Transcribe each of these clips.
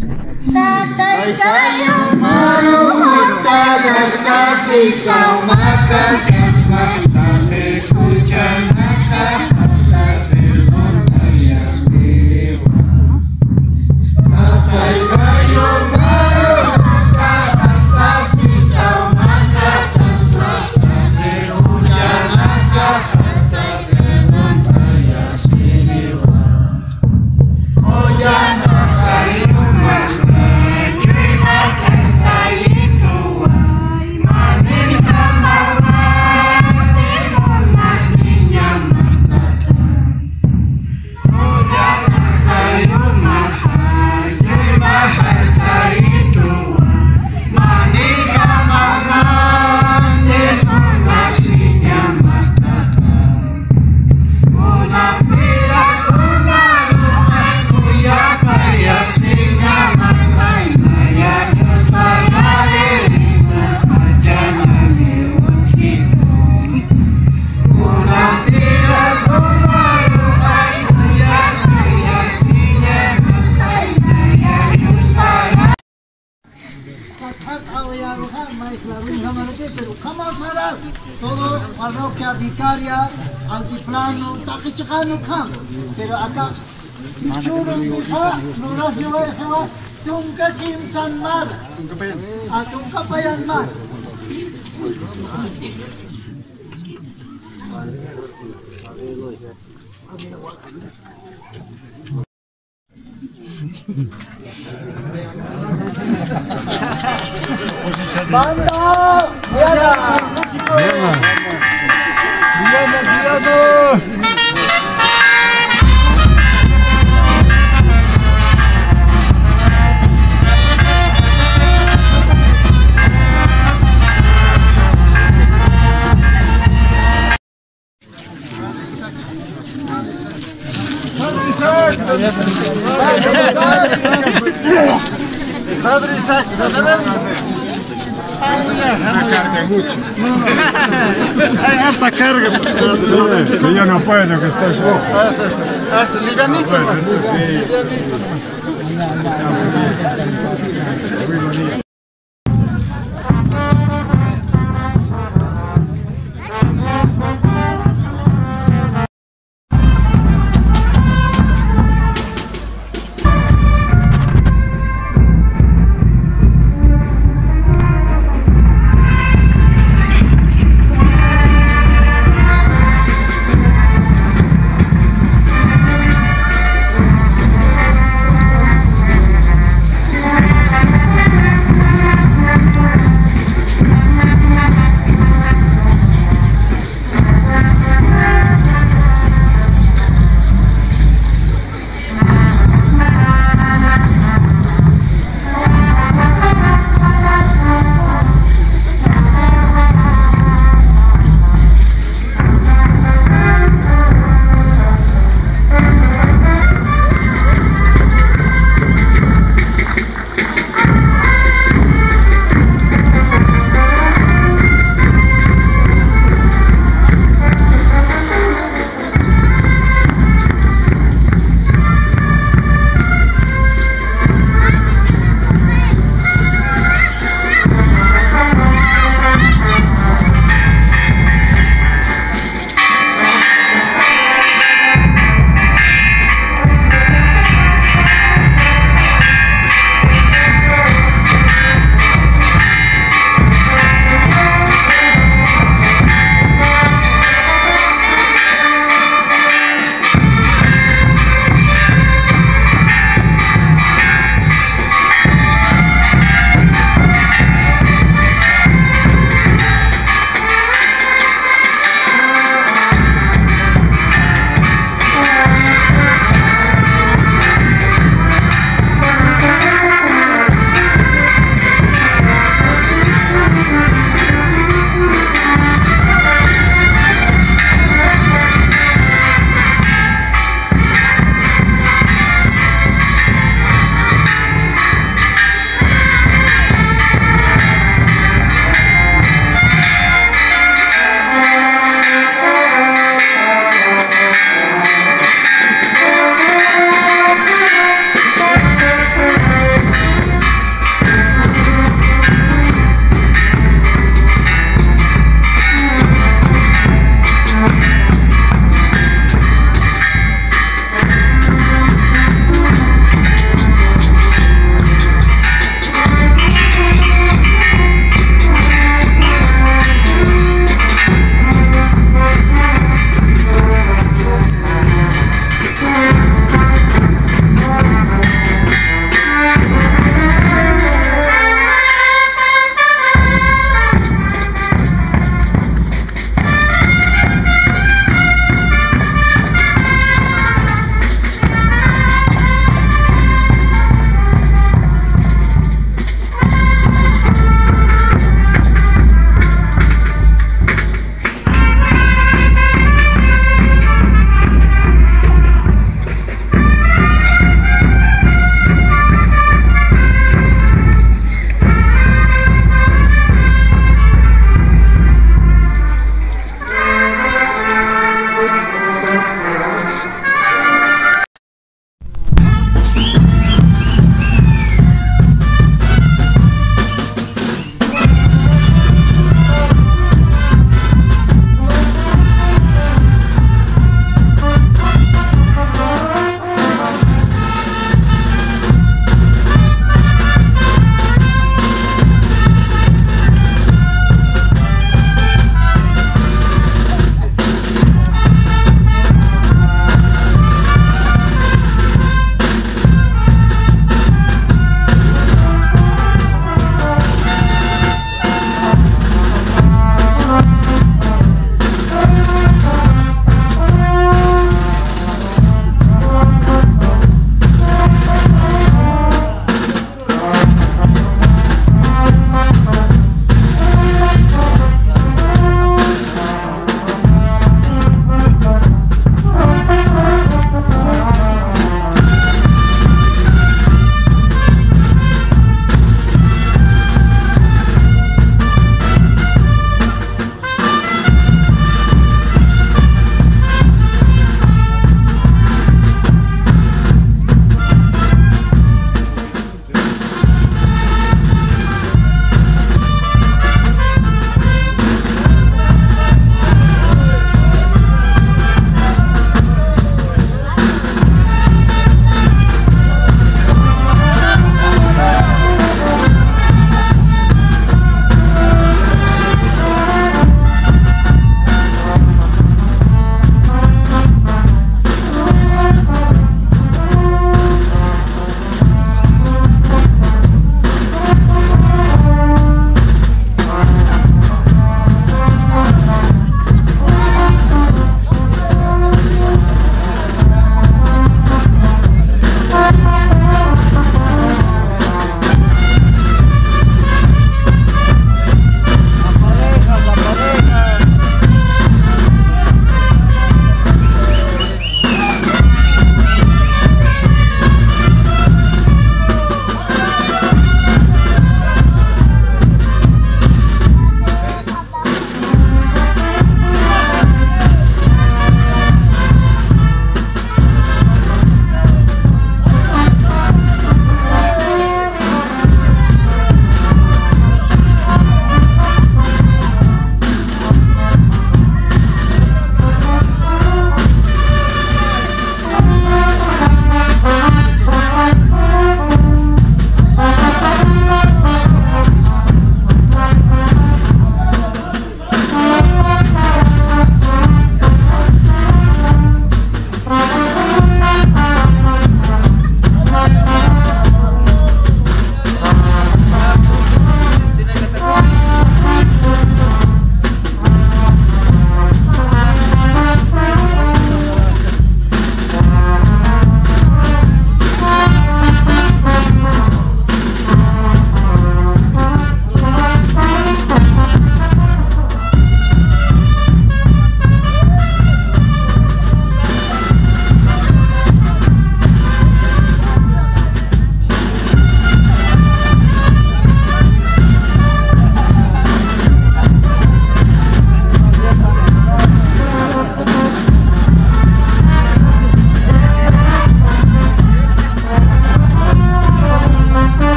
Tatay kayo maruhut tagas kasih saumakan tapi hujan akan tatay kayo maruhut tagas kasih saumakan tapi hujan akan oh jangan kayu mas todo parroquia vicaria altiplano takichakano kam pero acá churro diha nurasyo ewa tungka kinsan mar tungka payan mar Banda, Diana, carga mucho. Hay harta carga. Yo no puedo, que estoy flojo. hasta livianito.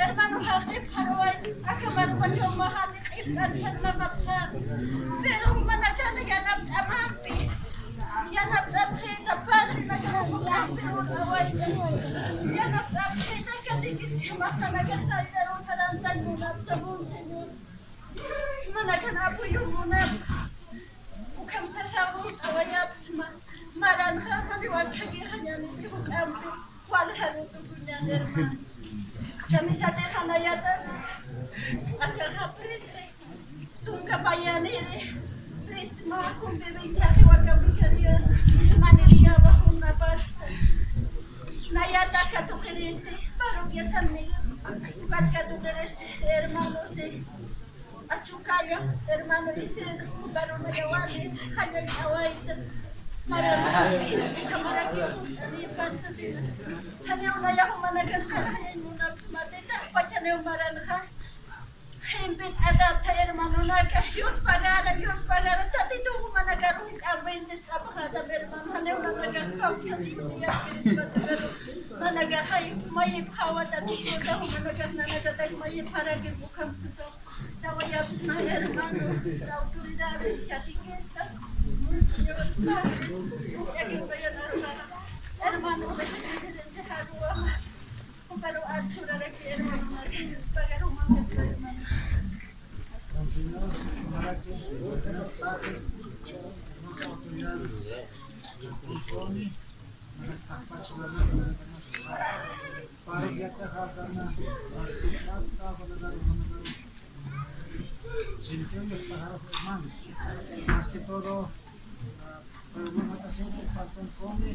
Hermano, Javier, Paraguay, acabar con yo, Mahadi, Ibsen, Mamapar, pero Manacana, Yanap, Amampi, Yanap, the padre, Nagana, Yanap, the Calicus, Matanagata, Rosarantan, Munaptamun, Senor, Manacana, you, Munap, who comes as out of Awayap, Smaran, Haniwan, Kagihan, you am while having to put down their minds. Kami sa dehan na yata, agkakaprisri, tungka bayaniri, priest mga kumbibig tsaki wakabikariya, maniliya bakong nabasta. Nayata katukiristi, parang yasamni, pat katukiristi, hermano de Achukaya, hermano Isir, parang nagawali, kanyang awaita. Marami, kamaraki, alipan sa sila. Hanya unaya ko managantar, hanya muna matita, pachane umaranha. Himpit adap ta hermano naka, yus pagara, tati tu ko managarong kabindis apakata hermano, hanya unanagakap sa sila, pero nanagakay, may ipkawat at isuda ko managat na nagatag, may iparagin bukang puso. Sa wayap sa hermano, sa autoridades, katikista, hermano, presidente Hadua, pero atura lagi hermano, pagar umang hermano. Más que todo, problema kasih pasal kami,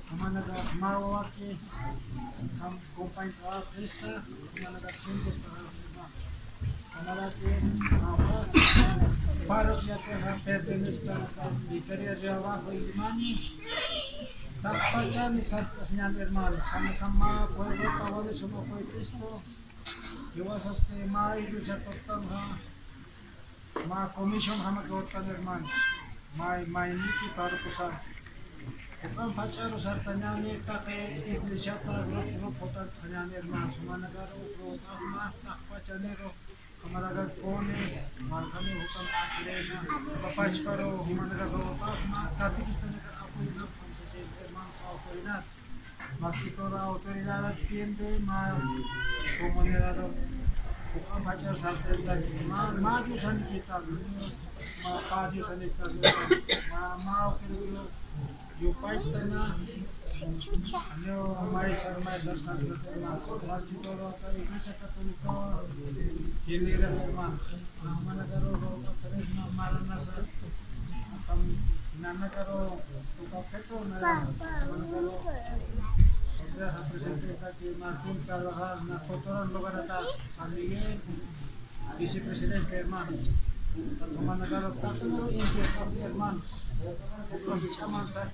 kemana dah mau aki, kam komplain terhadap Krista, kemana dah singkus terhadap kita, kemana dah apa, paroknya terhadap pertenista, diteria Jawa Imani, tak baca ni sarkasnya hermano, sama kama puedo kawal semua kau Kristo, Jawa saste mai itu catatan ha, ma commission hama kawatan hermano. Mai niki para kusah. Bukan pacar sartanya ni tak iglesia para grup potat hanya ni hermano. Semana garo grup agama tak pacar nero. Kamaraga kone mal kami hukum akhirnya. Bapak paro semana garo agama tapi kita ni aku ingat sampai hermano autoridad. Makitora autoridad tiende mal komunidad. Bukan pacar sartanya maju san kita. Mapadi sa nito, mau kilo yung fight na ano may sar sa mas dito ro tayo iglesia katoliko kinira hermano managaro ro tres na maranasa ang nanagaro tukapeto na managaro sobra sa presidente kay Martin Carvajal na kotoran lugar ata San Miguel vice-presidente hermano. Kemana kalau tak tahu ini hermanos, kalau bicara saya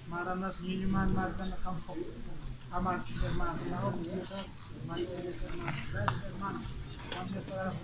maranas nyuman markan kampung, amat hermanos, tahu bisa macam hermanos, kami para